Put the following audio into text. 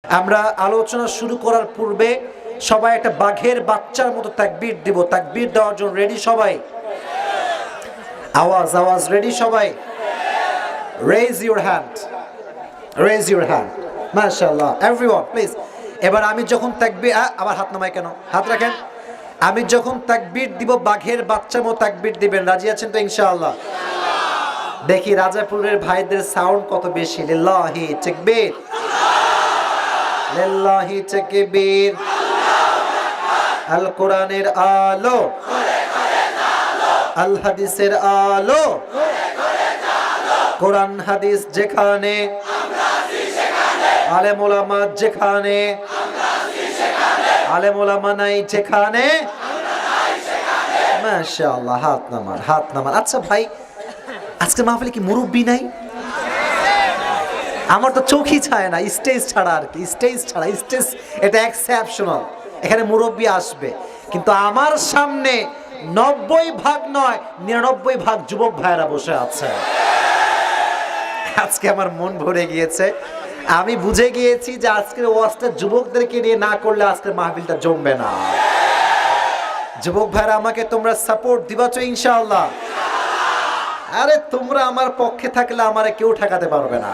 আমরা আলোচনা শুরু করার পূর্বে সবাই একটা বাঘের বাচ্চার মতো তাকবীর দিব। তাকবীর দেওয়ার জন্য রেডি সবাই? আওয়াজ আওয়াজ রেডি সবাই? Raise your hand, raise your hand. মাশাআল্লাহ এভরিওয়ান প্লিজ। এবার আমি যখন তাকবীর, আবার হাত নামায় কেন, হাত রাখেন। আমি যখন তাকবীর দিব বাঘের বাচ্চার মতো তাকবীর দিবেন। রাজি আছেন তো ইনশাআল্লাহ? দেখি রাজাপুরের ভাইদের সাউন্ড কত বেশি। লিল্লাহি তাকবীর, লিল্লাহি তাকবীর। আল কোরআনের আলো, আল হাদিসের আলো, কোরআন হাদিস যেখানে, আলেম ওলামা যেখানে, আলেম ওলামা নাই যেখানে। মাশাআল্লাহ, হাত নামান, হাত নামান। আচ্ছা ভাই, আজকে মাহফিলে কি মুরব্বি নাই? আমার তো চোখই ছায় না, স্টেজ ছাড়া আর কি, স্টেজ ছাড়া। স্টেজ এটা এক্সেপশনাল, এখানে মুরব্বি আসবে, কিন্তু আমার সামনে 90% নয় 99% যুবক ভাইয়েরা বসে আছে। আজকে আমার মন ভরে গিয়েছে। আমি বুঝে গিয়েছি যে আজকের ওয়াজটা যুবকদেরকে নিয়ে না করলে আজকের মাহফিলটা জমবে না। যুবক ভাইরা আমাকে তোমরা সাপোর্ট দিবা তো ইনশাআল্লাহ? আরে তোমরা আমার পক্ষে থাকলে আমারে কেউ ঠেকাতে পারবে না।